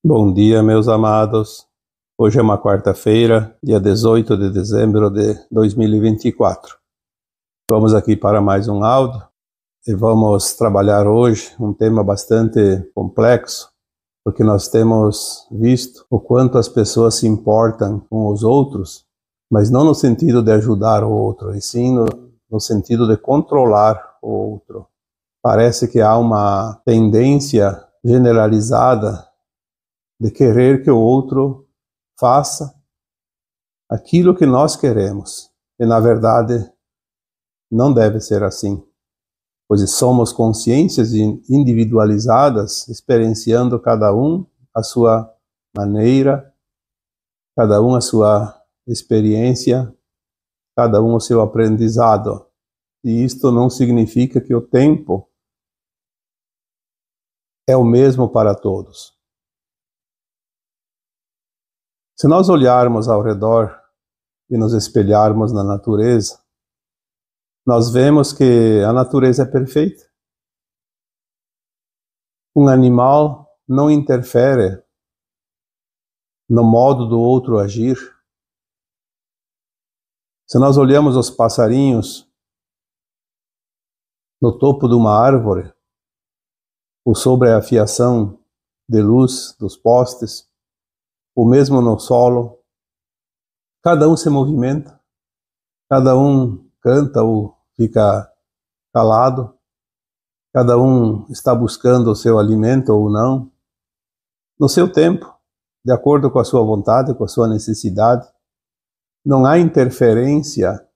Bom dia, meus amados. Hoje é uma quarta-feira, dia 18 de dezembro de 2024. Vamos aqui para mais um áudio e vamos trabalhar hoje um tema bastante complexo, porque nós temos visto o quanto as pessoas se importam com os outros, mas não no sentido de ajudar o outro, e sim no sentido de controlar o outro. Parece que há uma tendência generalizada de querer que o outro faça aquilo que nós queremos. E, na verdade, não deve ser assim, pois somos consciências individualizadas, experienciando cada um a sua maneira, cada um a sua experiência, cada um o seu aprendizado. E isto não significa que o tempo é o mesmo para todos. Se nós olharmos ao redor e nos espelharmos na natureza, nós vemos que a natureza é perfeita. Um animal não interfere no modo do outro agir. Se nós olhamos os passarinhos no topo de uma árvore, ou sobre a fiação de luz dos postes, ou mesmo no solo, cada um se movimenta, cada um canta ou fica calado, cada um está buscando o seu alimento ou não, no seu tempo, de acordo com a sua vontade, com a sua necessidade. Não há interferência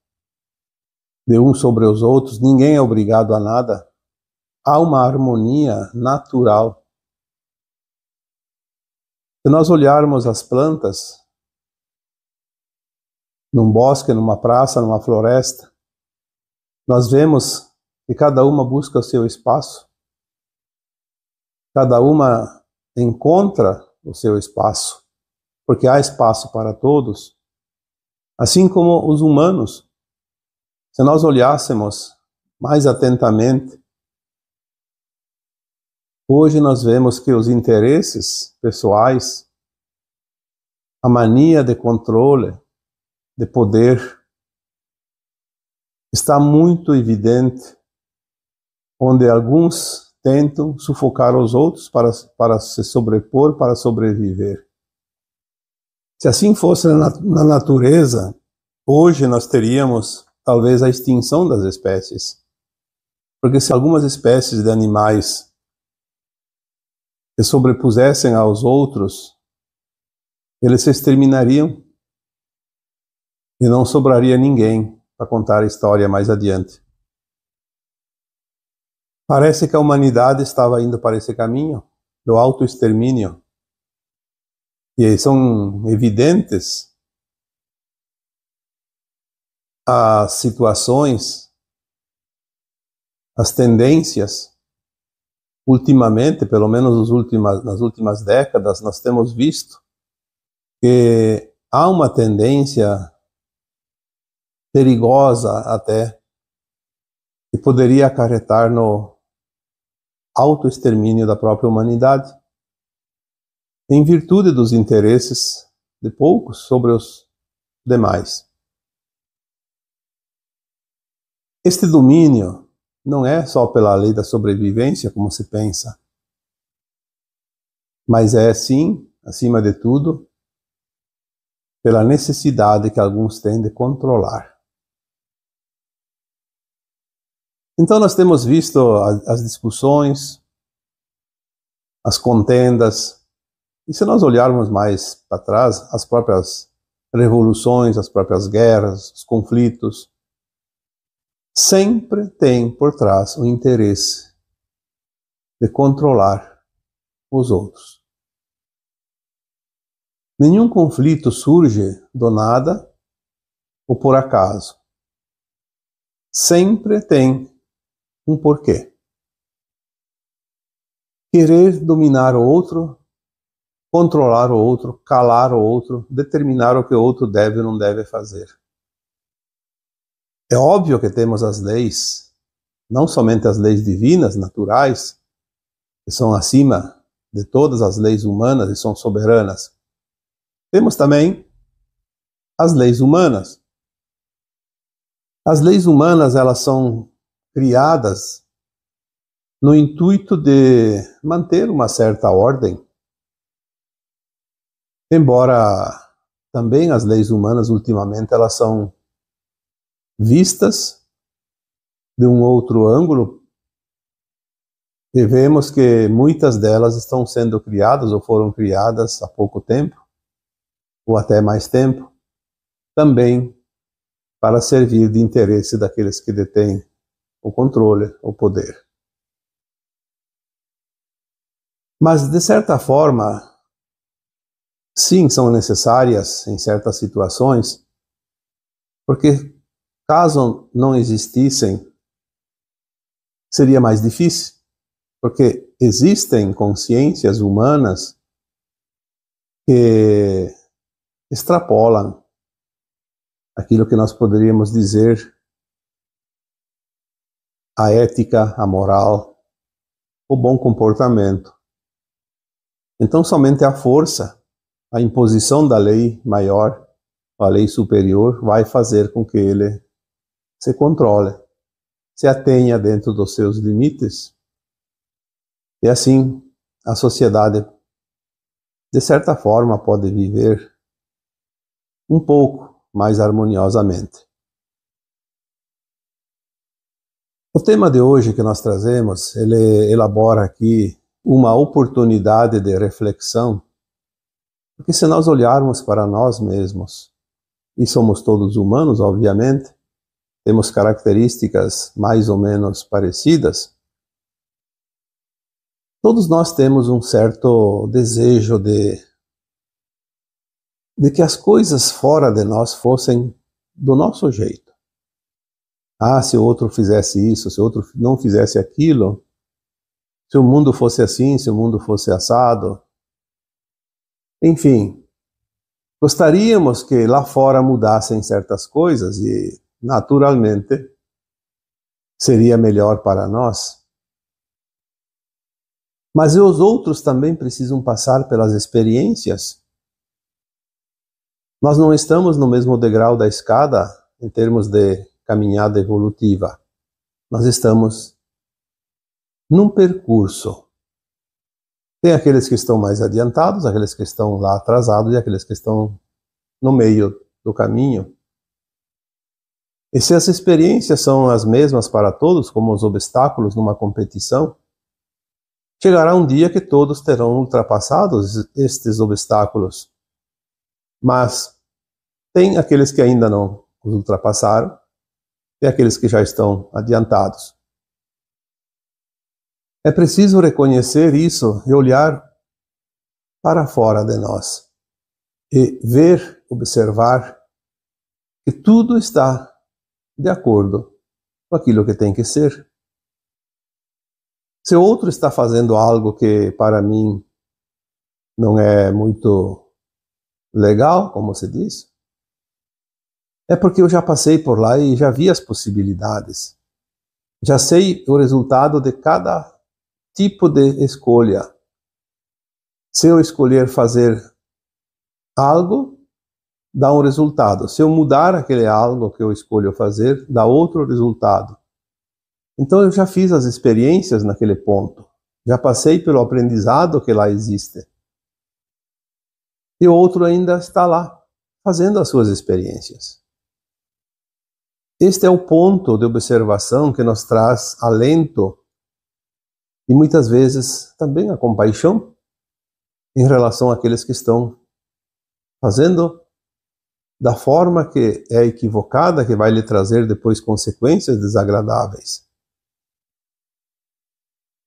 de uns sobre os outros, ninguém é obrigado a nada. Há uma harmonia natural. Se nós olharmos as plantas, num bosque, numa praça, numa floresta, nós vemos que cada uma busca o seu espaço, cada uma encontra o seu espaço, porque há espaço para todos, assim como os humanos. Se nós olhássemos mais atentamente, hoje nós vemos que os interesses pessoais, a mania de controle, de poder, está muito evidente, onde alguns tentam sufocar os outros para se sobrepor, para sobreviver. Se assim fosse na natureza, hoje nós teríamos talvez a extinção das espécies. Porque se algumas espécies de animais se sobrepusessem aos outros, eles se exterminariam e não sobraria ninguém para contar a história mais adiante. Parece que a humanidade estava indo para esse caminho do autoextermínio. E são evidentes as situações, as tendências. Ultimamente, pelo menos nas últimas décadas, nós temos visto que há uma tendência perigosa até, que poderia acarretar no autoextermínio da própria humanidade, em virtude dos interesses de poucos sobre os demais. Este domínio não é só pela lei da sobrevivência, como se pensa, mas é sim, acima de tudo, pela necessidade que alguns têm de controlar. Então nós temos visto as discussões, as contendas, e se nós olharmos mais para trás, as próprias revoluções, as próprias guerras, os conflitos, sempre tem por trás o interesse de controlar os outros. Nenhum conflito surge do nada ou por acaso. Sempre tem um porquê. Querer dominar o outro, controlar o outro, calar o outro, determinar o que o outro deve ou não deve fazer. É óbvio que temos as leis, não somente as leis divinas, naturais, que são acima de todas as leis humanas e são soberanas. Temos também as leis humanas. As leis humanas, elas são criadas no intuito de manter uma certa ordem. Embora também as leis humanas, ultimamente, elas são vistas de um outro ângulo, e vemos que muitas delas estão sendo criadas ou foram criadas há pouco tempo, ou até mais tempo, também para servir de interesse daqueles que detêm o controle, o poder. Mas, de certa forma, sim, são necessárias em certas situações, porque caso não existissem, seria mais difícil, porque existem consciências humanas que extrapolam aquilo que nós poderíamos dizer a ética, a moral, o bom comportamento. Então, somente a força, a imposição da lei maior, a lei superior, vai fazer com que ele se controle, se atenha dentro dos seus limites. E assim, a sociedade, de certa forma, pode viver um pouco mais harmoniosamente. O tema de hoje que nós trazemos, ele elabora aqui uma oportunidade de reflexão, porque se nós olharmos para nós mesmos, e somos todos humanos, obviamente, temos características mais ou menos parecidas, todos nós temos um certo desejo de que as coisas fora de nós fossem do nosso jeito. Ah, se o outro fizesse isso, se o outro não fizesse aquilo, se o mundo fosse assim, se o mundo fosse assado. Enfim, gostaríamos que lá fora mudassem certas coisas e, naturalmente, seria melhor para nós. Mas os outros também precisam passar pelas experiências. Nós não estamos no mesmo degrau da escada em termos de caminhada evolutiva. Nós estamos num percurso. Tem aqueles que estão mais adiantados, aqueles que estão lá atrasados e aqueles que estão no meio do caminho. E se as experiências são as mesmas para todos, como os obstáculos numa competição, chegará um dia que todos terão ultrapassado estes obstáculos. Mas tem aqueles que ainda não os ultrapassaram, tem aqueles que já estão adiantados. É preciso reconhecer isso e olhar para fora de nós e ver, observar que tudo está de acordo com aquilo que tem que ser. Se o outro está fazendo algo que para mim não é muito legal, como se diz, é porque eu já passei por lá e já vi as possibilidades. Já sei o resultado de cada tipo de escolha. Se eu escolher fazer algo, dá um resultado. Se eu mudar aquele algo que eu escolho fazer, dá outro resultado. Então eu já fiz as experiências naquele ponto. Já passei pelo aprendizado que lá existe. E o outro ainda está lá, fazendo as suas experiências. Este é o ponto de observação que nos traz alento e muitas vezes também a compaixão em relação àqueles que estão fazendo da forma que é equivocada, que vai lhe trazer depois consequências desagradáveis.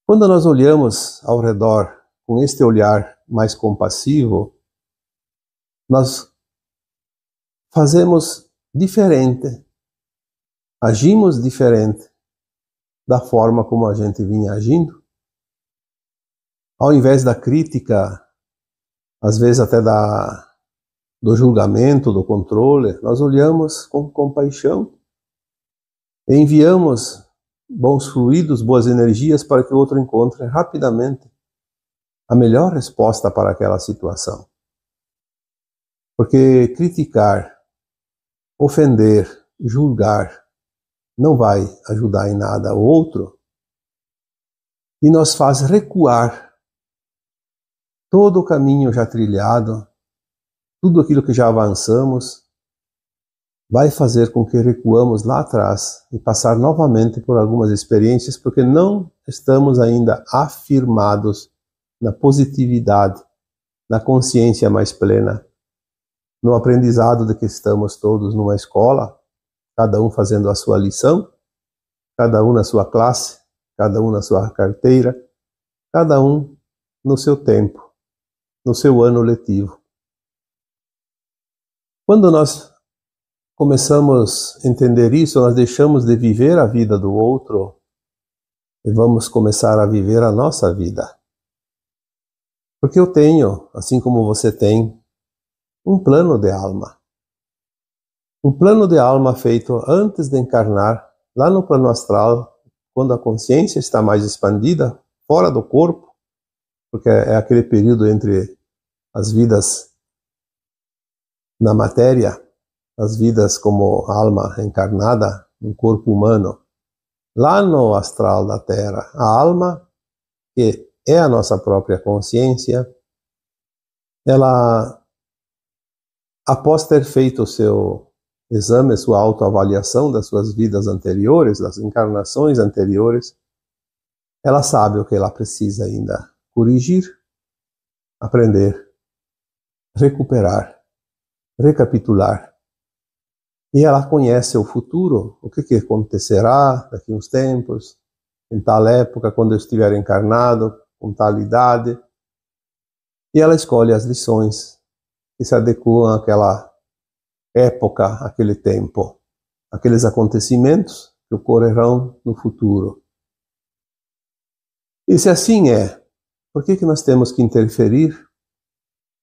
Quando nós olhamos ao redor com este olhar mais compassivo, nós fazemos diferente, agimos diferente da forma como a gente vinha agindo. Ao invés da crítica, às vezes até do julgamento, do controle, nós olhamos com compaixão e enviamos bons fluidos, boas energias para que o outro encontre rapidamente a melhor resposta para aquela situação. Porque criticar, ofender, julgar não vai ajudar em nada o outro e nos faz recuar todo o caminho já trilhado, tudo aquilo que já avançamos, vai fazer com que recuamos lá atrás e passar novamente por algumas experiências porque não estamos ainda afirmados na positividade, na consciência mais plena, no aprendizado de que estamos todos numa escola, cada um fazendo a sua lição, cada um na sua classe, cada um na sua carteira, cada um no seu tempo, no seu ano letivo. Quando nós começamos a entender isso, nós deixamos de viver a vida do outro e vamos começar a viver a nossa vida. Porque eu tenho, assim como você tem, um plano de alma. Um plano de alma feito antes de encarnar, lá no plano astral, quando a consciência está mais expandida, fora do corpo, porque é aquele período entre as vidas na matéria, as vidas como alma encarnada no corpo humano, lá no astral da Terra, a alma, que é a nossa própria consciência, ela, após ter feito o seu exame, sua autoavaliação das suas vidas anteriores, das encarnações anteriores, ela sabe o que ela precisa ainda corrigir, aprender, recuperar, recapitular. E ela conhece o futuro, o que acontecerá daqui a uns tempos, em tal época, quando eu estiver encarnado, com tal idade. E ela escolhe as lições que se adequam àquela época, àquele tempo, aqueles acontecimentos que ocorrerão no futuro. E se assim é, por que nós temos que interferir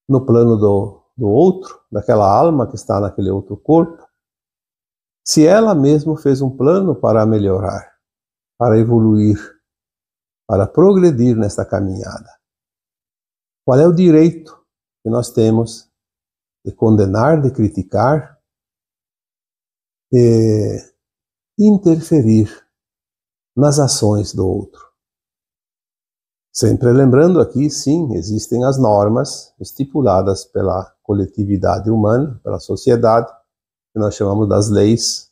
no plano do outro, daquela alma que está naquele outro corpo, se ela mesma fez um plano para melhorar, para evoluir, para progredir nesta caminhada? Qual é o direito que nós temos de condenar, de criticar, de interferir nas ações do outro? Sempre lembrando aqui, sim, existem as normas estipuladas pela coletividade humana, pela sociedade, que nós chamamos das leis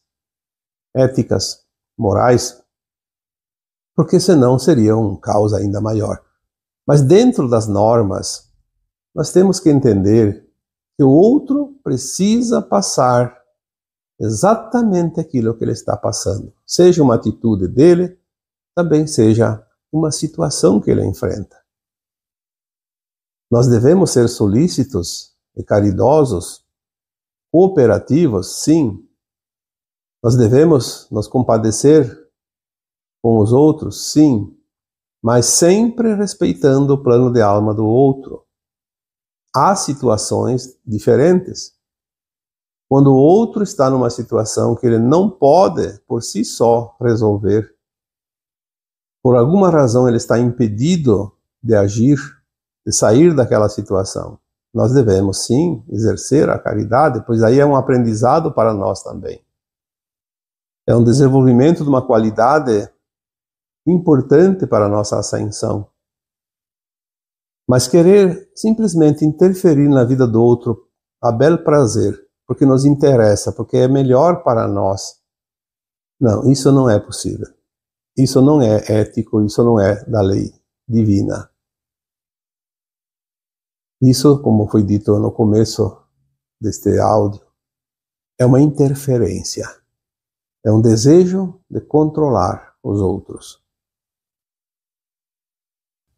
éticas, morais, porque senão seria um caos ainda maior. Mas dentro das normas, nós temos que entender que o outro precisa passar exatamente aquilo que ele está passando. Seja uma atitude dele, também seja uma situação que ele enfrenta. Nós devemos ser solícitos e caridosos, cooperativos, sim. Nós devemos nos compadecer com os outros, sim, mas sempre respeitando o plano de alma do outro. Há situações diferentes. Quando o outro está numa situação que ele não pode, por si só, resolver, por alguma razão ele está impedido de agir, de sair daquela situação, nós devemos, sim, exercer a caridade, pois aí é um aprendizado para nós também. É um desenvolvimento de uma qualidade importante para a nossa ascensão. Mas querer simplesmente interferir na vida do outro a bel prazer, porque nos interessa, porque é melhor para nós, não, isso não é possível. Isso não é ético, isso não é da lei divina. Isso, como foi dito no começo deste áudio, é uma interferência. É um desejo de controlar os outros.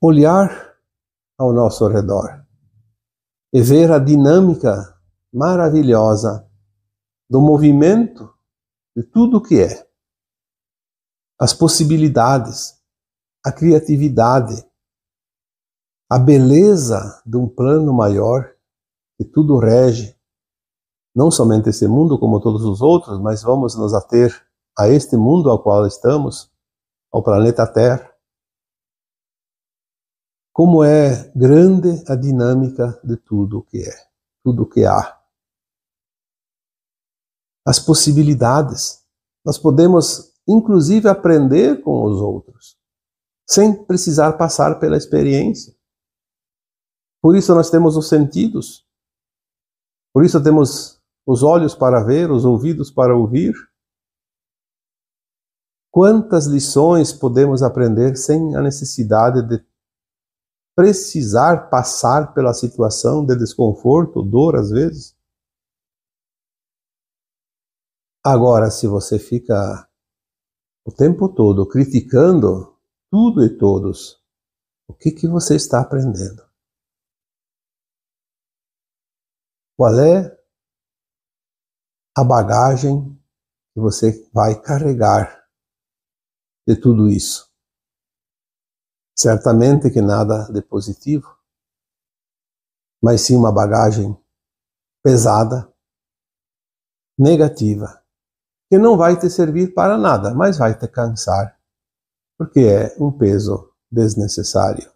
Olhar ao nosso redor e ver a dinâmica maravilhosa do movimento de tudo o que é. As possibilidades, a criatividade, a beleza de um plano maior que tudo rege, não somente esse mundo como todos os outros, mas vamos nos ater a este mundo ao qual estamos, ao planeta Terra. como é grande a dinâmica de tudo o que é, tudo o que há. As possibilidades. Nós podemos, inclusive, aprender com os outros, sem precisar passar pela experiência. Por isso nós temos os sentidos. Por isso temos os olhos para ver, os ouvidos para ouvir. Quantas lições podemos aprender sem a necessidade de precisar passar pela situação de desconforto, dor às vezes? Agora, se você fica o tempo todo criticando tudo e todos, o que você está aprendendo? Qual é a bagagem que você vai carregar de tudo isso? Certamente que nada de positivo, mas sim uma bagagem pesada, negativa, que não vai te servir para nada, mas vai te cansar, porque é um peso desnecessário.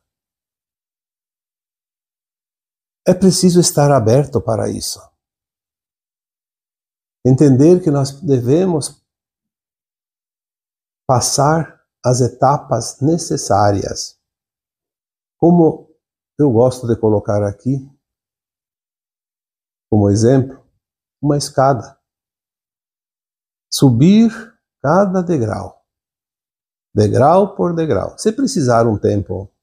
É preciso estar aberto para isso. Entender que nós devemos passar as etapas necessárias. Como eu gosto de colocar aqui, como exemplo, uma escada. Subir cada degrau, degrau por degrau. Se precisar um tempo,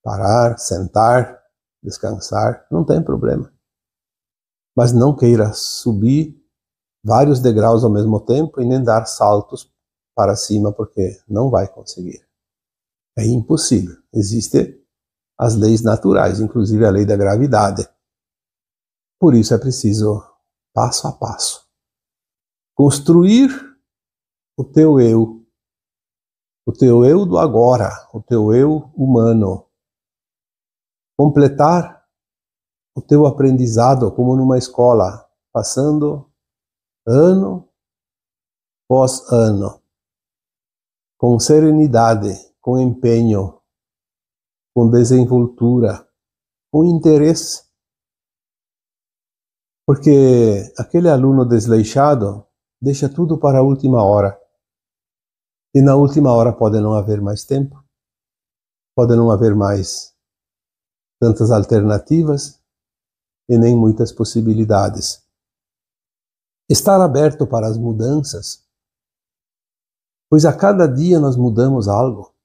parar, sentar, descansar, não tem problema. Mas não queira subir vários degraus ao mesmo tempo e nem dar saltos para cima, porque não vai conseguir. É impossível. Existem as leis naturais, inclusive a lei da gravidade. Por isso é preciso, passo a passo, construir o teu eu do agora, o teu eu humano. Completar o teu aprendizado como numa escola, passando ano após ano, com serenidade, com empenho, com desenvoltura, com interesse. Porque aquele aluno desleixado deixa tudo para a última hora. E na última hora pode não haver mais tempo, pode não haver mais tantas alternativas e nem muitas possibilidades. Estar aberto para as mudanças, pois a cada dia nós mudamos algo.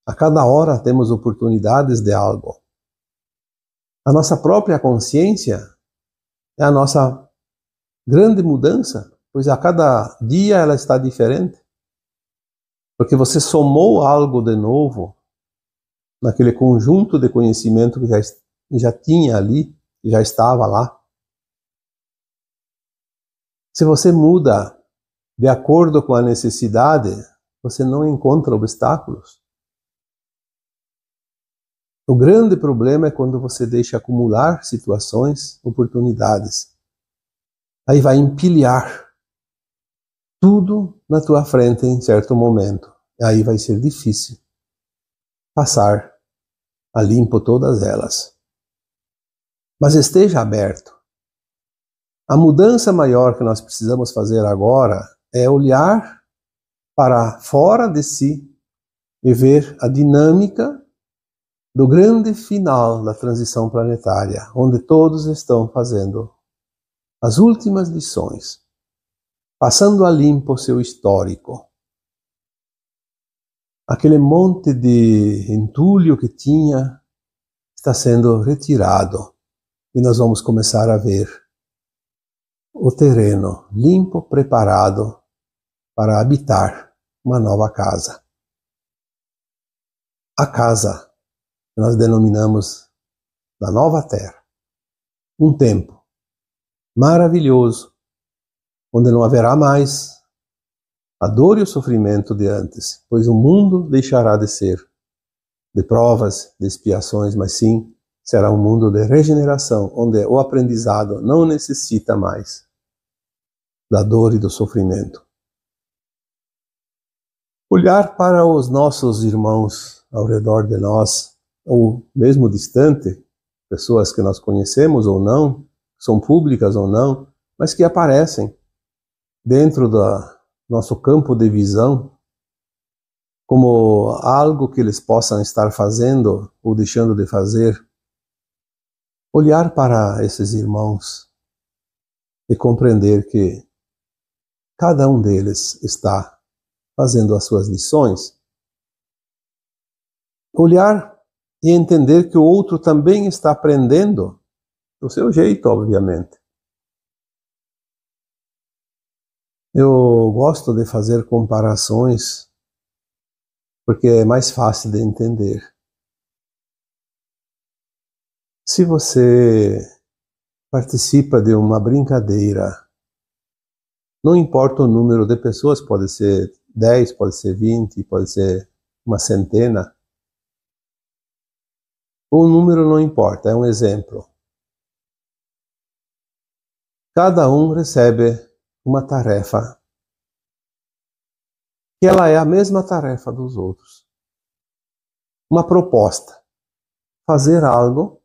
A cada hora temos oportunidades de algo. A nossa própria consciência é a nossa grande mudança, pois a cada dia ela está diferente. Porque você somou algo de novo naquele conjunto de conhecimento que já tinha ali, que já estava lá. Se você muda de acordo com a necessidade, você não encontra obstáculos. O grande problema é quando você deixa acumular situações, oportunidades. Aí vai empilhar tudo na tua frente em certo momento. E aí vai ser difícil passar a limpo todas elas. Mas esteja aberto. A mudança maior que nós precisamos fazer agora é olhar para fora de si e ver a dinâmica do grande final da transição planetária, onde todos estão fazendo as últimas lições, passando a limpo o seu histórico. Aquele monte de entulho que tinha está sendo retirado e nós vamos começar a ver o terreno limpo, preparado para habitar uma nova casa. A casa que nós denominamos da nova terra. Um tempo maravilhoso, onde não haverá mais a dor e o sofrimento de antes, pois o mundo deixará de ser de provas, de expiações, mas sim será um mundo de regeneração, onde o aprendizado não necessita mais da dor e do sofrimento. Olhar para os nossos irmãos ao redor de nós, ou mesmo distante, pessoas que nós conhecemos ou não, são públicas ou não, mas que aparecem dentro do nosso campo de visão como algo que eles possam estar fazendo ou deixando de fazer. Olhar para esses irmãos e compreender que cada um deles está fazendo as suas lições. Olhar e entender que o outro também está aprendendo do seu jeito, obviamente. Eu gosto de fazer comparações porque é mais fácil de entender. Se você participa de uma brincadeira, não importa o número de pessoas, pode ser 10, pode ser 20, pode ser uma centena. O número não importa, é um exemplo. Cada um recebe uma tarefa, que ela é a mesma tarefa dos outros. Uma proposta, fazer algo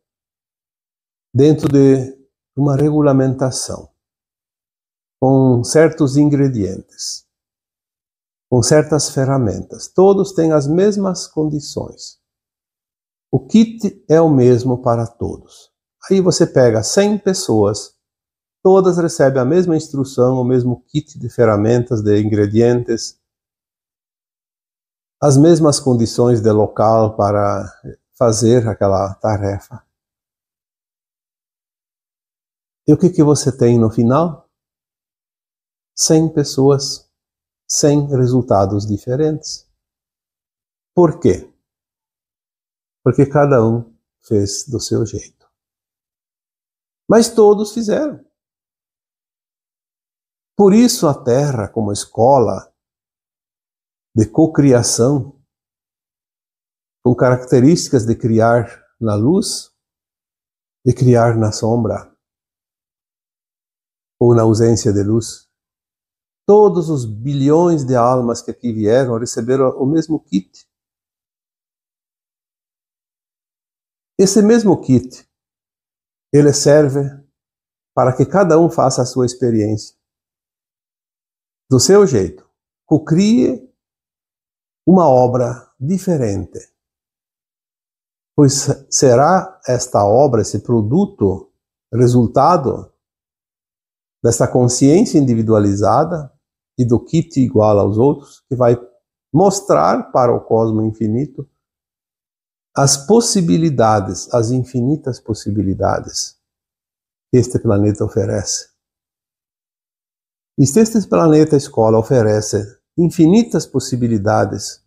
dentro de uma regulamentação, com certos ingredientes, com certas ferramentas. Todos têm as mesmas condições. O kit é o mesmo para todos. Aí você pega 100 pessoas, todas recebem a mesma instrução, o mesmo kit de ferramentas, de ingredientes, as mesmas condições de local para fazer aquela tarefa. E o que você tem no final? 100 pessoas, 100 resultados diferentes. Por quê? Porque cada um fez do seu jeito. Mas todos fizeram. Por isso a Terra, como escola de cocriação, com características de criar na luz, de criar na sombra, ou na ausência de luz. Todos os bilhões de almas que aqui vieram receberam o mesmo kit. Esse mesmo kit, ele serve para que cada um faça a sua experiência do seu jeito. Cocrie uma obra diferente. Pois será esta obra, esse produto, resultado dessa consciência individualizada e do kit igual aos outros, que vai mostrar para o cosmo infinito as possibilidades, as infinitas possibilidades que este planeta oferece. E se este planeta escola oferece infinitas possibilidades,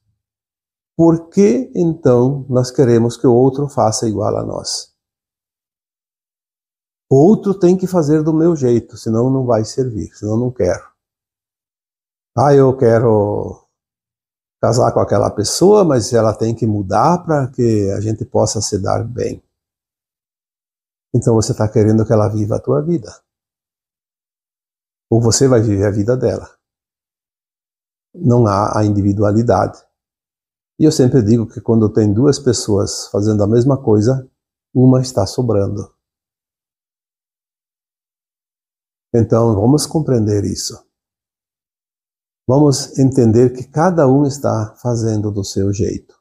por que então nós queremos que o outro faça igual a nós? O outro tem que fazer do meu jeito, senão não vai servir, senão não quero. Eu quero casar com aquela pessoa, mas ela tem que mudar para que a gente possa se dar bem. Então você está querendo que ela viva a tua vida. Ou você vai viver a vida dela. Não há a individualidade. E eu sempre digo que quando tem duas pessoas fazendo a mesma coisa, uma está sobrando. Então vamos compreender isso. Vamos entender que cada um está fazendo do seu jeito.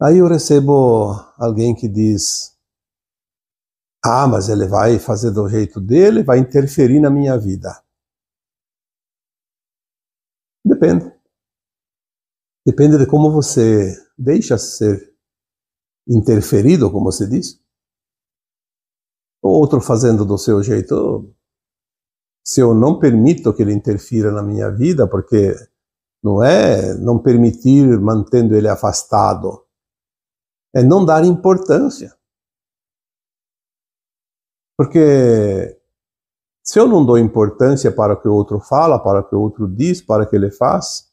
Aí eu recebo alguém que diz: mas ele vai fazer do jeito dele, vai interferir na minha vida. Depende. Depende de como você deixa ser interferido, como se diz. O outro fazendo do seu jeito, se eu não permito que ele interfira na minha vida, porque não é não permitir mantendo ele afastado, é não dar importância. Porque se eu não dou importância para o que o outro fala, para o que o outro diz, para o que ele faz,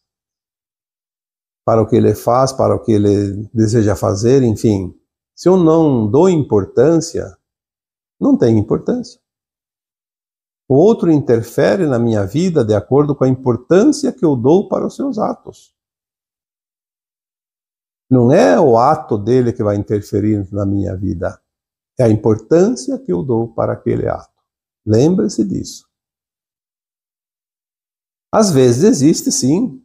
para o que ele faz, para o que ele deseja fazer, enfim, se eu não dou importância, não tem importância. O outro interfere na minha vida de acordo com a importância que eu dou para os seus atos. Não é o ato dele que vai interferir na minha vida. É a importância que eu dou para aquele ato. Lembre-se disso. Às vezes existe, sim,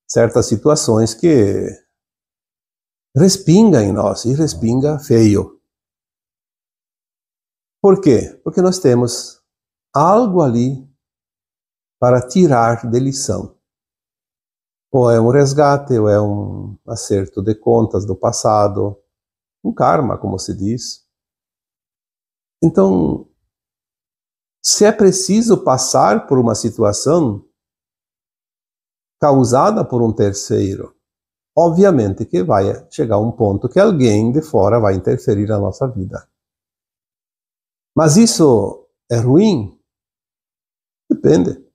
certas situações que respinga em nós, e respinga feio. Por quê? Porque nós temos algo ali para tirar de lição. Ou é um resgate, ou é um acerto de contas do passado, um karma, como se diz. Então, se é preciso passar por uma situação causada por um terceiro, obviamente que vai chegar um ponto que alguém de fora vai interferir na nossa vida. Mas isso é ruim? Depende.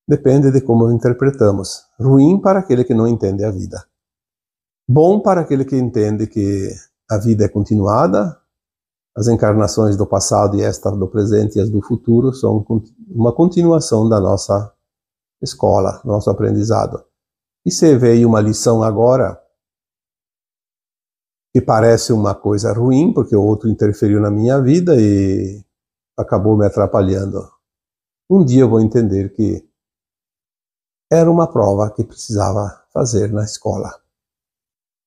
Depende de como interpretamos. Ruim para aquele que não entende a vida. Bom para aquele que entende que a vida é continuada, as encarnações do passado e esta do presente e as do futuro são uma continuação da nossa escola, nosso aprendizado. E se veio uma lição agora que parece uma coisa ruim, porque o outro interferiu na minha vida e acabou me atrapalhando. Um dia eu vou entender que era uma prova que precisava fazer na escola,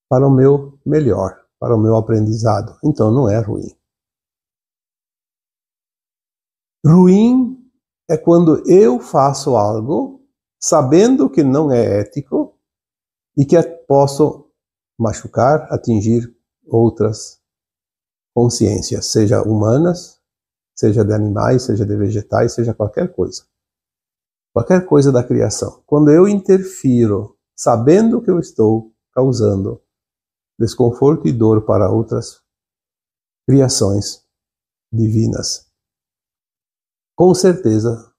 para o meu melhor, para o meu aprendizado. Então não é ruim. Ruim é quando eu faço algo sabendo que não é ético e que posso machucar, atingir outras consciências, seja humanas, seja de animais, seja de vegetais, seja qualquer coisa. Qualquer coisa da criação. Quando eu interfiro, sabendo que eu estou causando desconforto e dor para outras criações divinas, com certeza,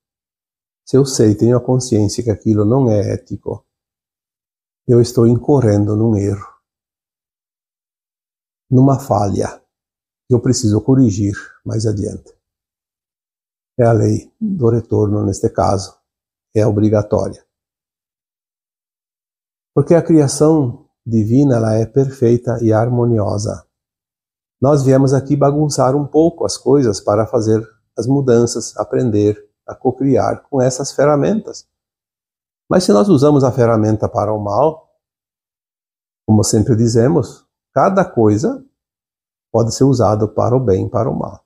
se eu sei, tenho a consciência que aquilo não é ético, eu estou incorrendo num erro, numa falha, que eu preciso corrigir mais adiante. É a lei do retorno neste caso, é obrigatória. Porque a criação divina ela é perfeita e harmoniosa. Nós viemos aqui bagunçar um pouco as coisas para fazer as mudanças, aprender a cocriar com essas ferramentas. Mas se nós usamos a ferramenta para o mal, como sempre dizemos, cada coisa pode ser usada para o bem, para o mal.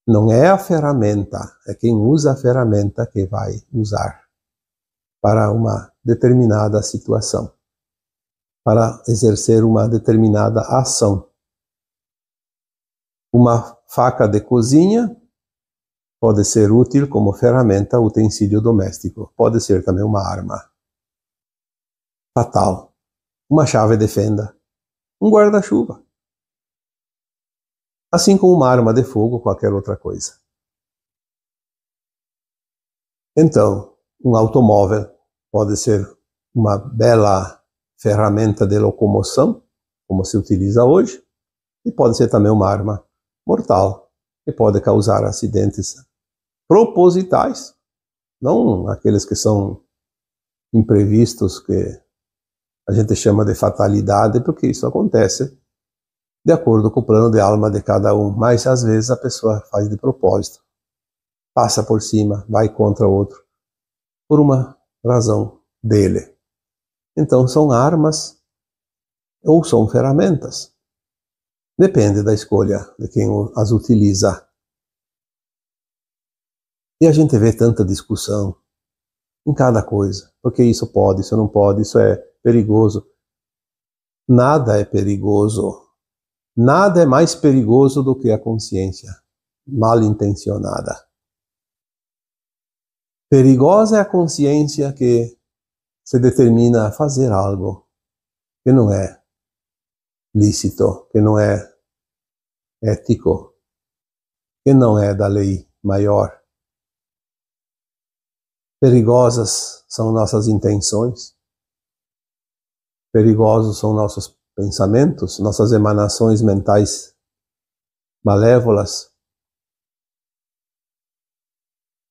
Não é a ferramenta, é quem usa a ferramenta que vai usar para uma determinada situação, para exercer uma determinada ação. Uma faca de cozinha pode ser útil como ferramenta, utensílio doméstico. Pode ser também uma arma fatal. Uma chave de fenda. Um guarda-chuva. Assim como uma arma de fogo ou qualquer outra coisa. Então, um automóvel pode ser uma bela ferramenta de locomoção, como se utiliza hoje, e pode ser também uma arma mortal, que pode causar acidentes propositais, não aqueles que são imprevistos, que a gente chama de fatalidade, porque isso acontece de acordo com o plano de alma de cada um, mas às vezes a pessoa faz de propósito, passa por cima, vai contra o outro, por uma razão dele. Então são armas ou são ferramentas. Depende da escolha de quem as utiliza. E a gente vê tanta discussão em cada coisa. Porque isso pode, isso não pode, isso é perigoso. Nada é perigoso. Nada é mais perigoso do que a consciência mal intencionada. Perigosa é a consciência que se determina a fazer algo que não é lícito, que não é ético, que não é da lei maior. Perigosas são nossas intenções, perigosos são nossos pensamentos, nossas emanações mentais malévolas,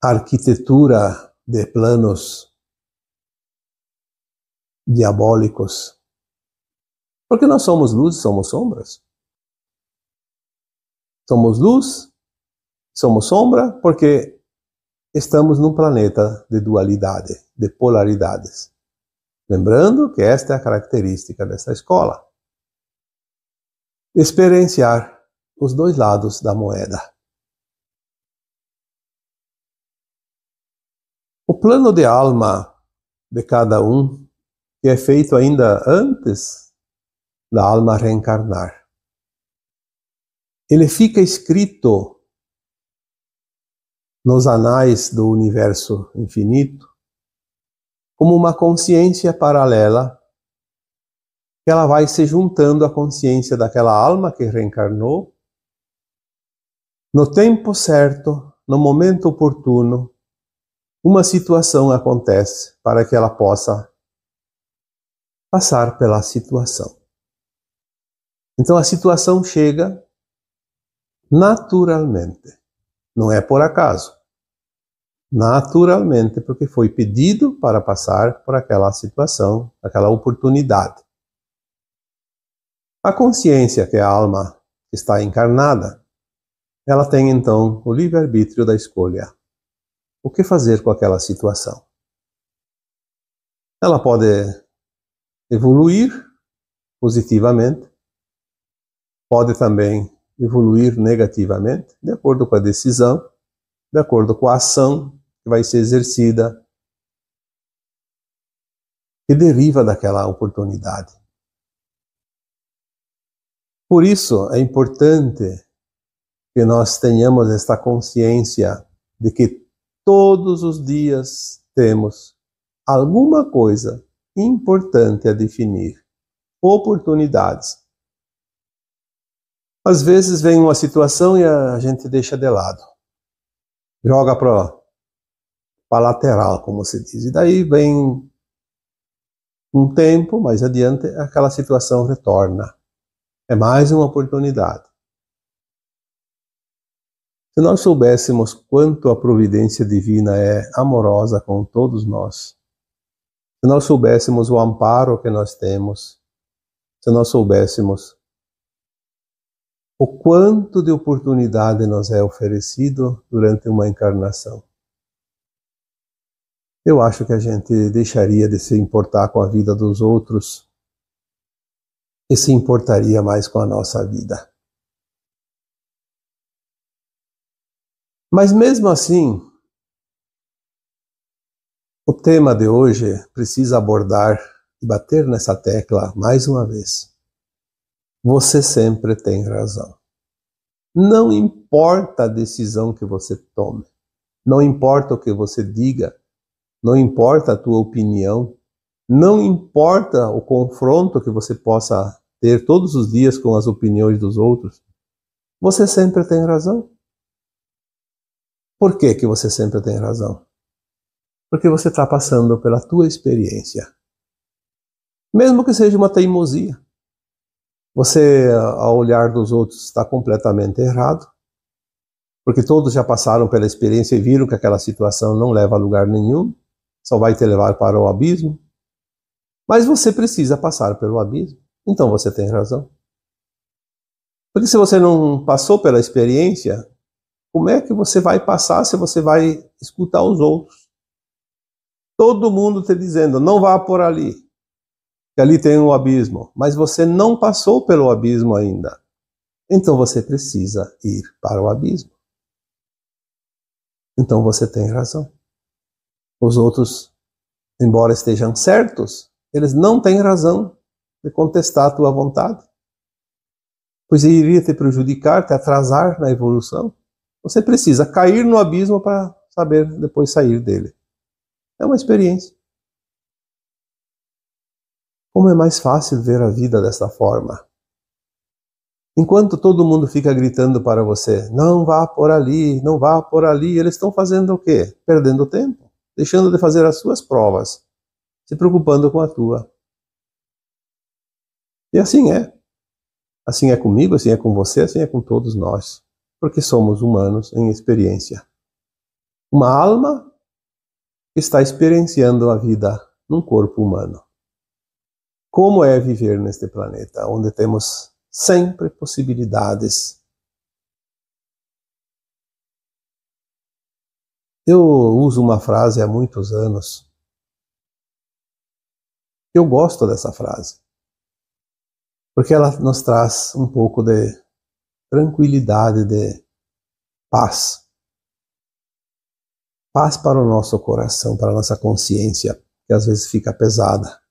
a arquitetura de planos diabólicos Porque nós somos luz e somos sombras. Somos luz, somos sombra, porque estamos num planeta de dualidade, de polaridades. Lembrando que esta é a característica dessa escola. Experienciar os dois lados da moeda. O plano de alma de cada um, que é feito ainda antes da alma reencarnar, ele fica escrito nos anais do universo infinito como uma consciência paralela que ela vai se juntando à consciência daquela alma que reencarnou. No tempo certo, no momento oportuno, uma situação acontece para que ela possa passar pela situação. Então a situação chega naturalmente, não é por acaso. Naturalmente, porque foi pedido para passar por aquela situação, aquela oportunidade. A consciência, que é a alma que está encarnada, ela tem então o livre-arbítrio da escolha. O que fazer com aquela situação? Ela pode evoluir positivamente, pode também evoluir negativamente, de acordo com a decisão, de acordo com a ação que vai ser exercida, que deriva daquela oportunidade. Por isso, é importante que nós tenhamos esta consciência de que todos os dias temos alguma coisa importante a definir, oportunidades. Às vezes vem uma situação e a gente deixa de lado, joga para a lateral, como se diz, e daí vem um tempo, mais adiante, aquela situação retorna. É mais uma oportunidade. Se nós soubéssemos quanto a providência divina é amorosa com todos nós, se nós soubéssemos o amparo que nós temos, se nós soubéssemos o quanto de oportunidade nos é oferecido durante uma encarnação, eu acho que a gente deixaria de se importar com a vida dos outros e se importaria mais com a nossa vida. Mas mesmo assim, o tema de hoje precisa abordar e bater nessa tecla mais uma vez. Você sempre tem razão. Não importa a decisão que você tome, não importa o que você diga, não importa a tua opinião, não importa o confronto que você possa ter todos os dias com as opiniões dos outros, você sempre tem razão. Por que que você sempre tem razão? Porque você está passando pela tua experiência. Mesmo que seja uma teimosia. Você, ao olhar dos outros, está completamente errado. Porque todos já passaram pela experiência e viram que aquela situação não leva a lugar nenhum. Só vai te levar para o abismo. Mas você precisa passar pelo abismo. Então você tem razão. Porque se você não passou pela experiência, como é que você vai passar se você vai escutar os outros? Todo mundo te dizendo, não vá por ali, que ali tem um abismo. Mas você não passou pelo abismo ainda. Então você precisa ir para o abismo. Então você tem razão. Os outros, embora estejam certos, eles não têm razão de contestar a tua vontade. Pois iria te prejudicar, te atrasar na evolução. Você precisa cair no abismo para saber depois sair dele. É uma experiência. Como é mais fácil ver a vida dessa forma? Enquanto todo mundo fica gritando para você, não vá por ali, não vá por ali, eles estão fazendo o quê? Perdendo tempo, deixando de fazer as suas provas, se preocupando com a tua. E assim é. Assim é comigo, assim é com você, assim é com todos nós. Porque somos humanos em experiência. Uma alma que está experienciando a vida num corpo humano. como é viver neste planeta, onde temos sempre possibilidades. Eu uso uma frase há muitos anos. Eu gosto dessa frase, porque ela nos traz um pouco de tranquilidade, de paz. Paz para o nosso coração, para a nossa consciência, que às vezes fica pesada.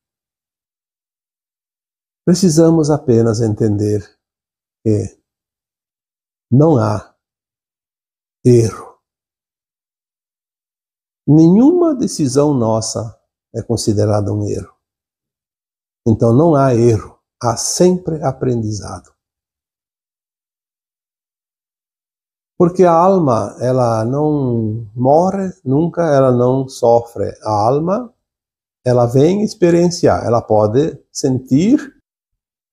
Precisamos apenas entender que não há erro. Nenhuma decisão nossa é considerada um erro. Então não há erro, há sempre aprendizado. Porque a alma, ela não morre nunca, ela não sofre. A alma, ela vem experienciar, ela pode sentir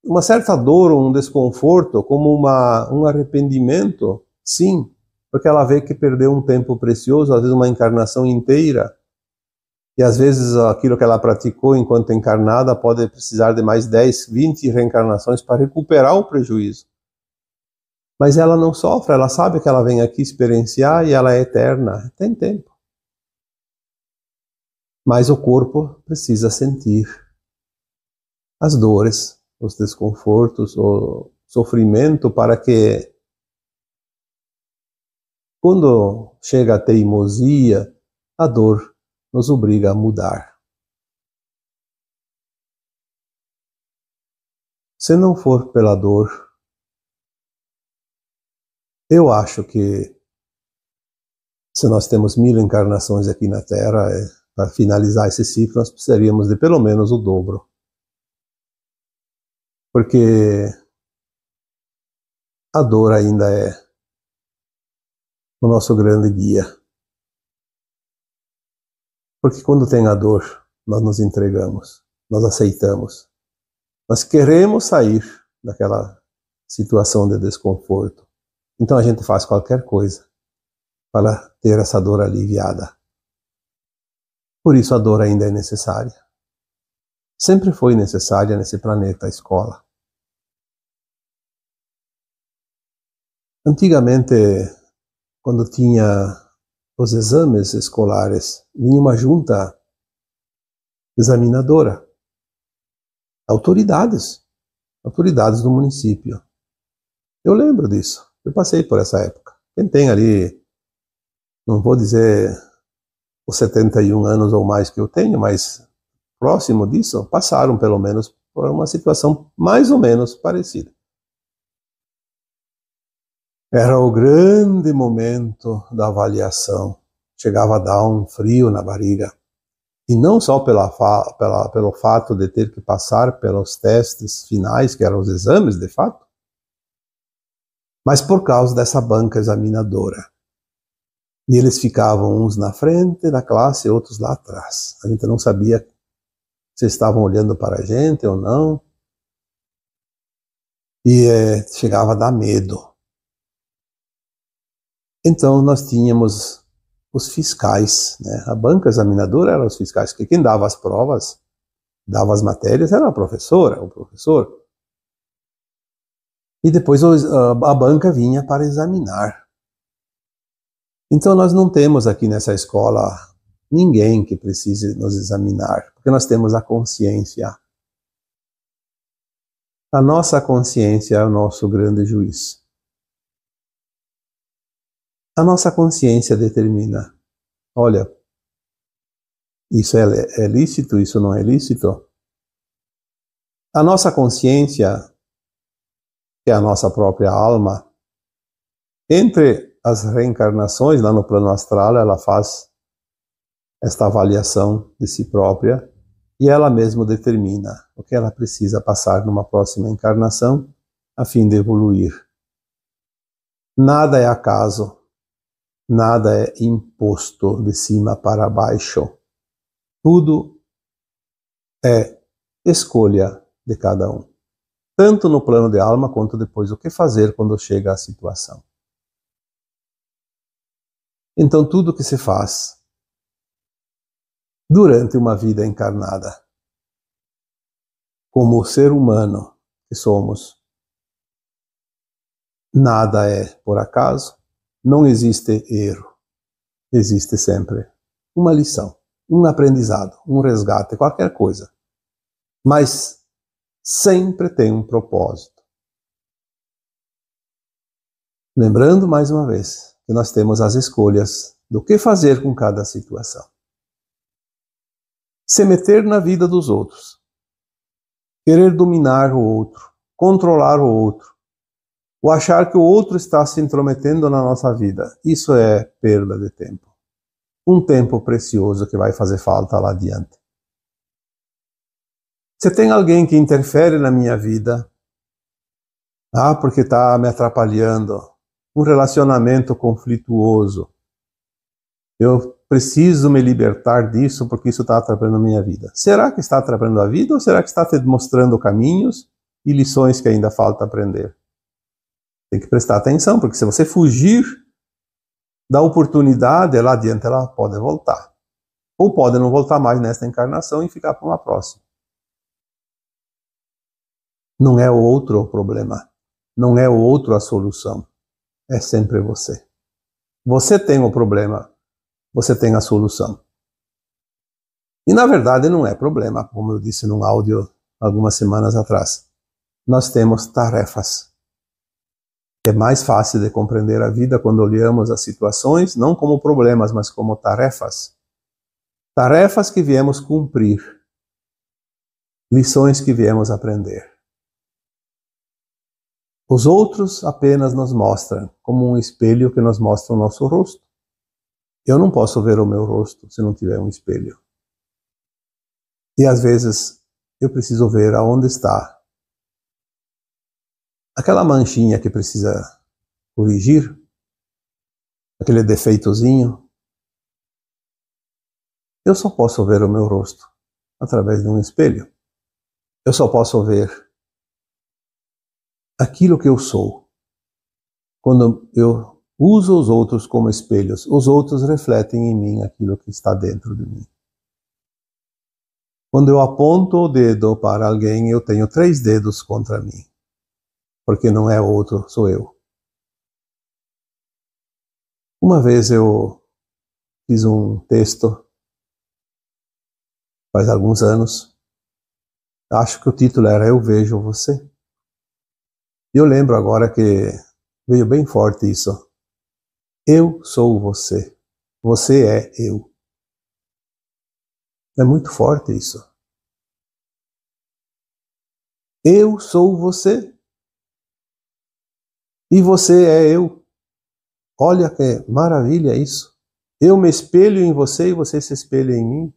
uma certa dor ou um desconforto, como um arrependimento, sim, porque ela vê que perdeu um tempo precioso, às vezes uma encarnação inteira, e às vezes aquilo que ela praticou enquanto encarnada pode precisar de mais 10, 20 reencarnações para recuperar o prejuízo. Mas ela não sofre, ela sabe que ela vem aqui experienciar e ela é eterna, tem tempo. Mas o corpo precisa sentir as dores, os desconfortos, o sofrimento, para que, quando chega a teimosia, a dor nos obriga a mudar. Se não for pela dor, eu acho que, se nós temos 1000 encarnações aqui na Terra, para finalizar esse ciclo, nós precisaríamos de pelo menos o dobro. Porque a dor ainda é o nosso grande guia. Porque quando tem a dor, nós nos entregamos, nós aceitamos. Nós queremos sair daquela situação de desconforto. Então a gente faz qualquer coisa para ter essa dor aliviada. Por isso a dor ainda é necessária. Sempre foi necessária nesse planeta a escola. Antigamente, quando tinha os exames escolares, vinha uma junta examinadora, autoridades do município. Eu lembro disso, eu passei por essa época. Quem tem ali, não vou dizer os 71 anos ou mais que eu tenho, mas próximo disso, passaram pelo menos por uma situação mais ou menos parecida. Era o grande momento da avaliação. Chegava a dar um frio na barriga. E não só pelo fato de ter que passar pelos testes finais, que eram os exames, de fato, mas por causa dessa banca examinadora. E eles ficavam uns na frente da classe, outros lá atrás. A gente não sabia se estavam olhando para a gente ou não. E chegava a dar medo. Então nós tínhamos os fiscais, né? A banca examinadora era os fiscais, porque quem dava as provas, dava as matérias, era a professora, o professor. E depois a banca vinha para examinar. Então nós não temos aqui nessa escola ninguém que precise nos examinar, porque nós temos a consciência. A nossa consciência é o nosso grande juiz. A nossa consciência determina, olha, isso é lícito, isso não é lícito. A nossa consciência, que é a nossa própria alma, entre as reencarnações, lá no plano astral, ela faz esta avaliação de si própria e ela mesma determina o que ela precisa passar numa próxima encarnação a fim de evoluir. Nada é acaso. Nada é imposto de cima para baixo. Tudo é escolha de cada um. Tanto no plano de alma, quanto depois o que fazer quando chega a situação. Então tudo que se faz durante uma vida encarnada como ser humano que somos, nada é por acaso, não existe erro, existe sempre uma lição, um aprendizado, um resgate, qualquer coisa. Mas sempre tem um propósito. Lembrando mais uma vez que nós temos as escolhas do que fazer com cada situação. Se meter na vida dos outros, querer dominar o outro, controlar o outro, ou achar que o outro está se intrometendo na nossa vida, isso é perda de tempo. Um tempo precioso que vai fazer falta lá adiante. Se tem alguém que interfere na minha vida, porque está me atrapalhando, um relacionamento conflituoso, eu preciso me libertar disso porque isso está atrapalhando a minha vida. Será que está atrapalhando a vida ou será que está te mostrando caminhos e lições que ainda falta aprender? Tem que prestar atenção, porque se você fugir da oportunidade, lá adiante ela pode voltar. Ou pode não voltar mais nesta encarnação e ficar para uma próxima. Não é o outro o problema. Não é o outro a solução. É sempre você. Você tem o problema. Você tem a solução. E na verdade não é problema, como eu disse num áudio algumas semanas atrás. Nós temos tarefas. É mais fácil de compreender a vida quando olhamos as situações não como problemas, mas como tarefas. Tarefas que viemos cumprir. Lições que viemos aprender. Os outros apenas nos mostram como um espelho que nos mostra o nosso rosto. Eu não posso ver o meu rosto se não tiver um espelho. E às vezes eu preciso ver aonde está aquela manchinha que precisa corrigir, aquele defeitozinho. Eu só posso ver o meu rosto através de um espelho. Eu só posso ver aquilo que eu sou. Quando eu uso os outros como espelhos, os outros refletem em mim aquilo que está dentro de mim. Quando eu aponto o dedo para alguém, eu tenho 3 dedos contra mim. Porque não é outro, sou eu. Uma vez eu fiz um texto, faz alguns anos, acho que o título era Eu Vejo Você. E eu lembro agora que veio bem forte isso. Eu sou você. Você é eu. É muito forte isso. Eu sou você. E você é eu. Olha que maravilha isso. Eu me espelho em você e você se espelha em mim.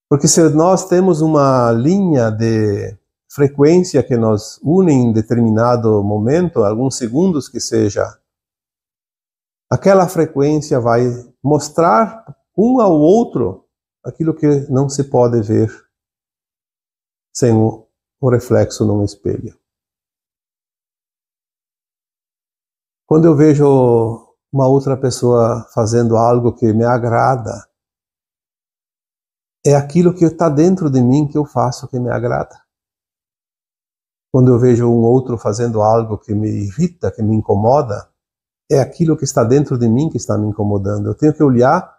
Porque se nós temos uma linha de frequência que nos une em determinado momento, alguns segundos que seja, aquela frequência vai mostrar um ao outro aquilo que não se pode ver sem o reflexo num espelho. Quando eu vejo uma outra pessoa fazendo algo que me agrada, é aquilo que está dentro de mim que eu faço que me agrada. Quando eu vejo um outro fazendo algo que me irrita, que me incomoda, é aquilo que está dentro de mim que está me incomodando. Eu tenho que olhar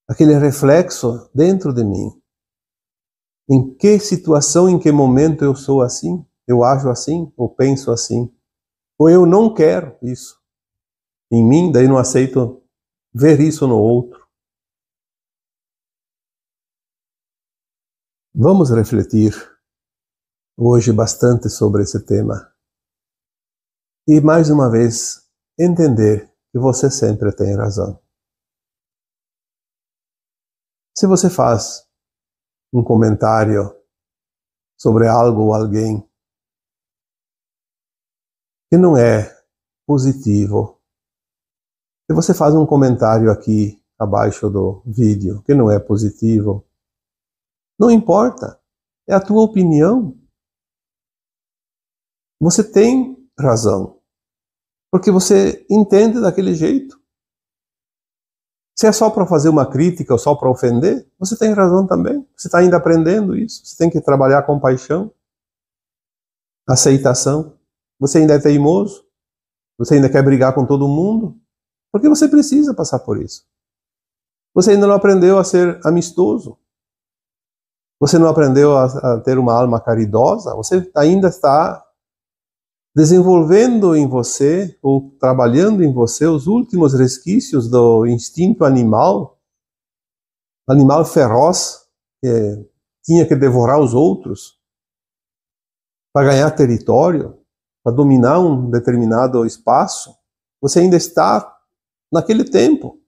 aquele reflexo dentro de mim. Em que situação, em que momento eu sou assim? Eu ajo assim? Ou penso assim? Ou eu não quero isso em mim, daí não aceito ver isso no outro. Vamos refletir hoje bastante sobre esse tema. E mais uma vez, entender que você sempre tem razão. Se você faz um comentário sobre algo ou alguém que não é positivo, se você faz um comentário aqui abaixo do vídeo que não é positivo, não importa, é a tua opinião. Você tem razão, porque você entende daquele jeito. Se é só para fazer uma crítica ou só para ofender, você tem razão também. Você está ainda aprendendo isso. Você tem que trabalhar com compaixão, aceitação. Você ainda é teimoso. Você ainda quer brigar com todo mundo. Porque você precisa passar por isso. Você ainda não aprendeu a ser amistoso. Você não aprendeu a ter uma alma caridosa. Você ainda está desenvolvendo em você, ou trabalhando em você, os últimos resquícios do instinto animal feroz, que tinha que devorar os outros para ganhar território, para dominar um determinado espaço. Você ainda está naquele tempo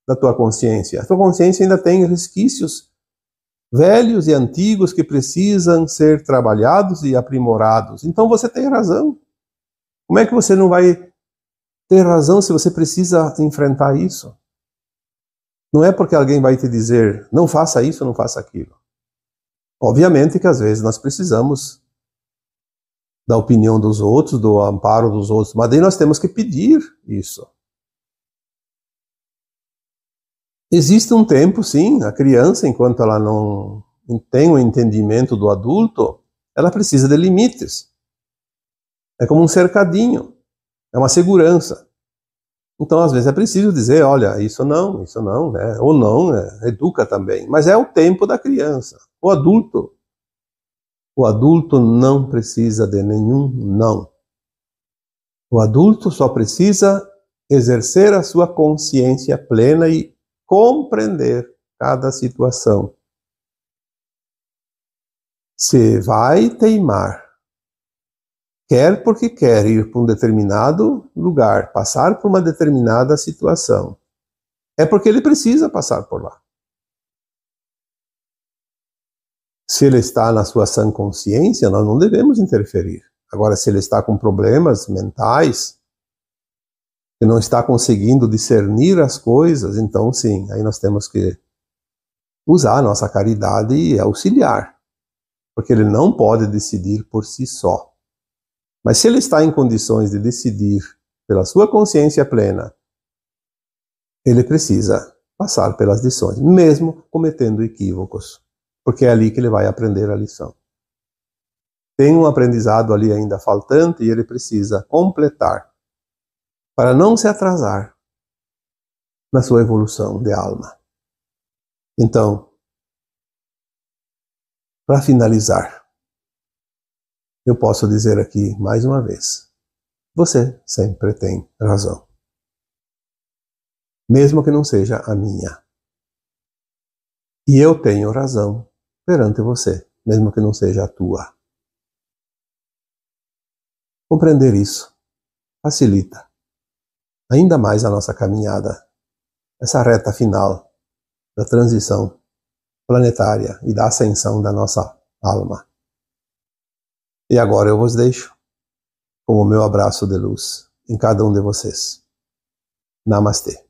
da tua consciência. A tua consciência ainda tem resquícios velhos e antigos que precisam ser trabalhados e aprimorados. Então você tem razão. Como é que você não vai ter razão se você precisa enfrentar isso? Não é porque alguém vai te dizer, não faça isso, não faça aquilo. Obviamente que às vezes nós precisamos da opinião dos outros, do amparo dos outros, mas daí nós temos que pedir isso. Existe um tempo, sim, a criança, enquanto ela não tem o entendimento do adulto, ela precisa de limites. É como um cercadinho, é uma segurança. Então, às vezes é preciso dizer, olha, isso não, né? Ou não, né? Educa também. Mas é o tempo da criança. O adulto não precisa de nenhum não. O adulto só precisa exercer a sua consciência plena e compreender cada situação. Se vai teimar, quer porque quer ir para um determinado lugar, passar por uma determinada situação, é porque ele precisa passar por lá. Se ele está na sua sã consciência, nós não devemos interferir. Agora, se ele está com problemas mentais, que não está conseguindo discernir as coisas, então sim, aí nós temos que usar a nossa caridade e auxiliar, porque ele não pode decidir por si só. Mas se ele está em condições de decidir pela sua consciência plena, ele precisa passar pelas lições, mesmo cometendo equívocos, porque é ali que ele vai aprender a lição. Tem um aprendizado ali ainda faltante e ele precisa completar, para não se atrasar na sua evolução de alma. Então, para finalizar, eu posso dizer aqui mais uma vez, você sempre tem razão. Mesmo que não seja a minha. E eu tenho razão perante você, mesmo que não seja a tua. Compreender isso facilita ainda mais a nossa caminhada, essa reta final da transição planetária e da ascensão da nossa alma. E agora eu vos deixo com o meu abraço de luz em cada um de vocês. Namastê.